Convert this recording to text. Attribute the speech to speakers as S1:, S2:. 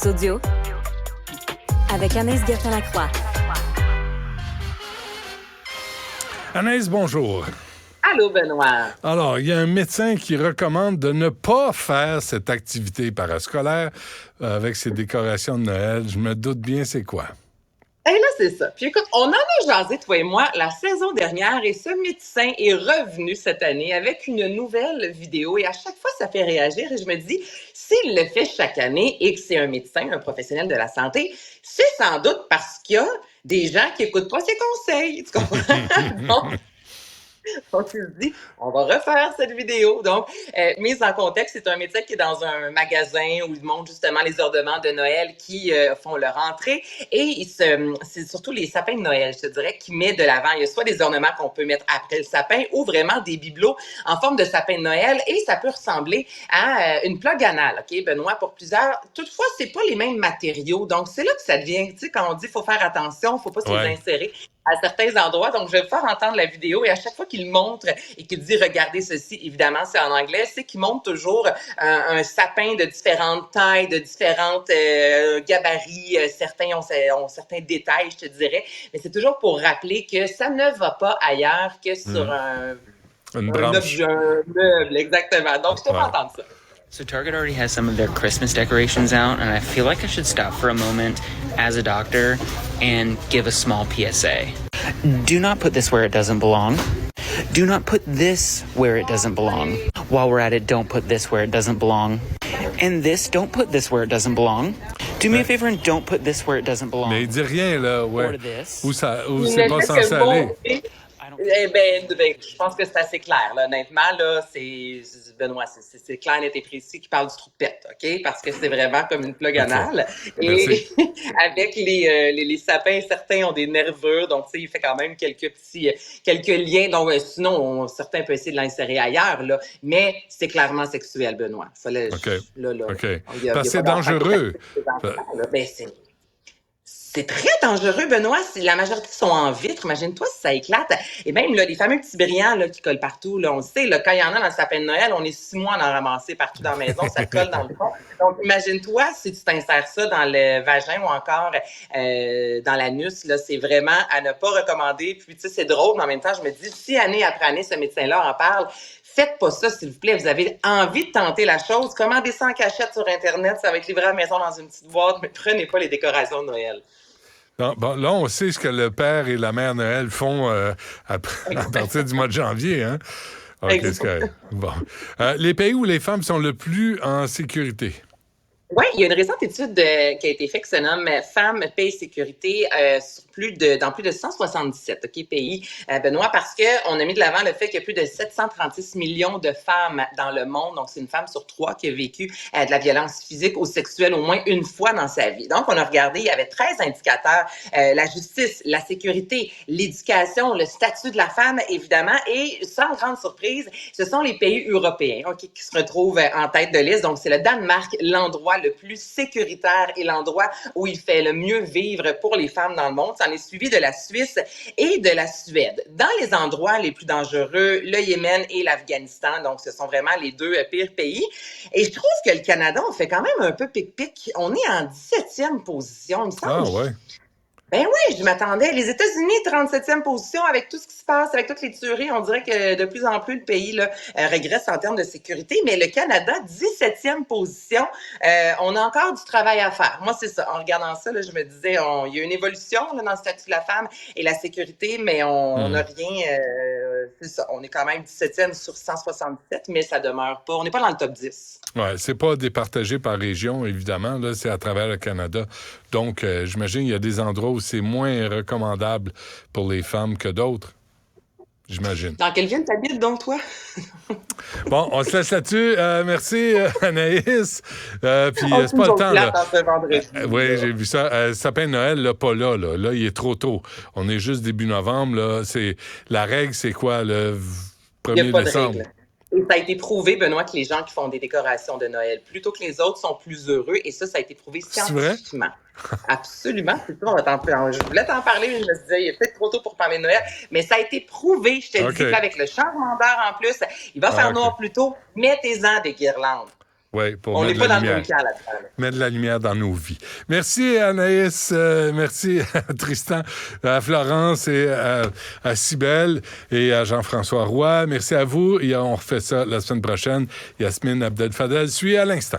S1: Audio avec Anaïs Gertin-Lacroix.
S2: Anaïs, bonjour.
S3: Allô, Benoît.
S2: Alors, il y a un médecin qui recommande de ne pas faire cette activité parascolaire avec ses décorations de Noël. Je me doute bien c'est quoi.
S3: Et là, c'est ça. Puis écoute, on en a jasé, toi et moi, la saison dernière, et ce médecin est revenu cette année avec une nouvelle vidéo. Et à chaque fois, ça fait réagir. Et je me dis, s'il le fait chaque année et que c'est un médecin, un professionnel de la santé, c'est sans doute parce qu'il y a des gens qui n'écoutent pas ses conseils. Tu comprends? Donc, il se dit, on va refaire cette vidéo. Donc, mise en contexte, c'est un médecin qui est dans un magasin où il montre justement les ornements de Noël qui font leur entrée. Et c'est surtout les sapins de Noël, je te dirais, qui met de l'avant. Il y a soit des ornements qu'on peut mettre après le sapin ou vraiment des bibelots en forme de sapin de Noël. Et ça peut ressembler à une plug anale, OK, Benoît, pour plusieurs. Toutefois, c'est pas les mêmes matériaux. Donc, c'est là que ça devient, tu sais, quand on dit qu'il faut faire attention, il ne faut pas se les insérer à certains endroits. Donc, je vais vous faire entendre la vidéo et à chaque fois qu'il montre et qu'il dit « Regardez ceci », évidemment, c'est en anglais, c'est qu'il montre toujours un sapin de différentes tailles, de différentes gabarits. Certains ont certains détails, je te dirais. Mais c'est toujours pour rappeler que ça ne va pas ailleurs que sur un objet, un meuble, exactement. Donc, je te fais entendre ça.
S4: So Target already has some of their Christmas decorations out, and I feel like I should stop for a moment as a doctor and give a small PSA. Do not put this where it doesn't belong. Do not put this where it doesn't belong. While we're at it, don't put this where it doesn't belong. And this, don't put this where it doesn't belong. Do me a favor and don't put this where it doesn't belong.
S2: Mais il dit rien, là, ouais.
S4: Or this.
S2: Où c'est pas censé aller.
S3: Eh ben, je pense que c'est assez clair. Là. Honnêtement, là, c'est Benoît, c'est clair, net et précis qui parle du trou de pète, OK? Parce que c'est vraiment comme une plug anale. Et avec les sapins, certains ont des nervures, donc tu sais, il fait quand même quelques liens. Donc sinon, certains peuvent essayer de l'insérer ailleurs, là. Mais c'est clairement sexuel, Benoît. Ça, là,
S2: OK.
S3: OK.
S2: Parce que c'est dangereux.
S3: C'est très dangereux, Benoît. La majorité sont en vitre. Imagine-toi si ça éclate. Et même là, les fameux petits brillants là, qui collent partout, là, on le sait, là, quand il y en a dans le sapin de Noël, on est 6 mois à en ramasser partout dans la maison. Ça colle dans le fond. Donc, imagine-toi si tu t'insères ça dans le vagin ou encore dans l'anus. Là, c'est vraiment à ne pas recommander. Puis, tu sais, c'est drôle, mais en même temps, je me dis, si année après année, ce médecin-là en parle, faites pas ça, s'il vous plaît. Vous avez envie de tenter la chose. Commandez ça en cachette sur Internet. Ça va être livré à la maison dans une petite boîte, mais prenez pas les décorations de Noël.
S2: Non, bon, là, on sait ce que le père et la mère Noël font à partir du mois de janvier, hein? OK, c'est correct. Bon. Les pays où les femmes sont le plus en sécurité.
S3: Oui, il y a une récente étude qui a été faite qui se nomme Femmes, paix et sécurité dans plus de 177 pays, Benoît, parce qu'on a mis de l'avant le fait qu'il y a plus de 736 millions de femmes dans le monde. Donc, c'est une femme sur 3 qui a vécu de la violence physique ou sexuelle au moins une fois dans sa vie. Donc, on a regardé, il y avait 13 indicateurs, la justice, la sécurité, l'éducation, le statut de la femme, évidemment, et sans grande surprise, ce sont les pays européens qui se retrouvent en tête de liste. Donc, c'est le Danemark, l'endroit le plus sécuritaire et l'endroit où il fait le mieux vivre pour les femmes dans le monde. Ça en est suivi de la Suisse et de la Suède. Dans les endroits les plus dangereux, le Yémen et l'Afghanistan, donc ce sont vraiment les deux pires pays. Et je trouve que le Canada, on fait quand même un peu pic-pic. On est en 17e position, il me semble.
S2: Ah ouais.
S3: Ben oui, je m'attendais. Les États-Unis, 37e position, avec tout ce qui se passe, avec toutes les tueries, on dirait que de plus en plus le pays là, régresse en termes de sécurité. Mais le Canada, 17e position, on a encore du travail à faire. Moi, c'est ça. En regardant ça, là, je me disais, il y a une évolution là, dans le statut de la femme et la sécurité, mais on n'a rien... c'est ça. On est quand même 17e sur 167, mais ça demeure pas... On n'est pas dans le top 10.
S2: Ouais, c'est pas départagé par région, évidemment. Là, c'est à travers le Canada. Donc, j'imagine qu'il y a des endroits où c'est moins recommandable pour les femmes que d'autres. J'imagine.
S3: Dans quelle ville t'habites, donc, toi?
S2: Bon, on se laisse là-dessus. Merci, Anaïs. Puis, c'est pas le temps, là. Oui, j'ai vu ça. Sapin de Noël, là, pas là, là. Là, il est trop tôt. On est juste début novembre, là. La règle, c'est quoi, le 1er décembre?
S3: Et ça a été prouvé, Benoît, que les gens qui font des décorations de Noël plutôt que les autres sont plus heureux. Et ça a été prouvé scientifiquement. Absolument, c'est ça. Je voulais t'en parler, mais je me disais, il est peut-être trop tôt pour parler de Noël. Mais ça a été prouvé, je te dis, qu'avec le changement d'heure en plus, il va faire noir plus tôt. Mettez-en des guirlandes.
S2: Oui, pour
S3: on n'est
S2: mettre de
S3: pas
S2: la
S3: dans
S2: lumière.
S3: le camp là-dedans.
S2: Mettre de la lumière dans nos vies. Merci Anaïs, merci à Tristan, à Florence et à Cybèle et à Jean-François Roy. Merci à vous et on refait ça la semaine prochaine. Yasmine Abdel-Fadel suit à l'instant.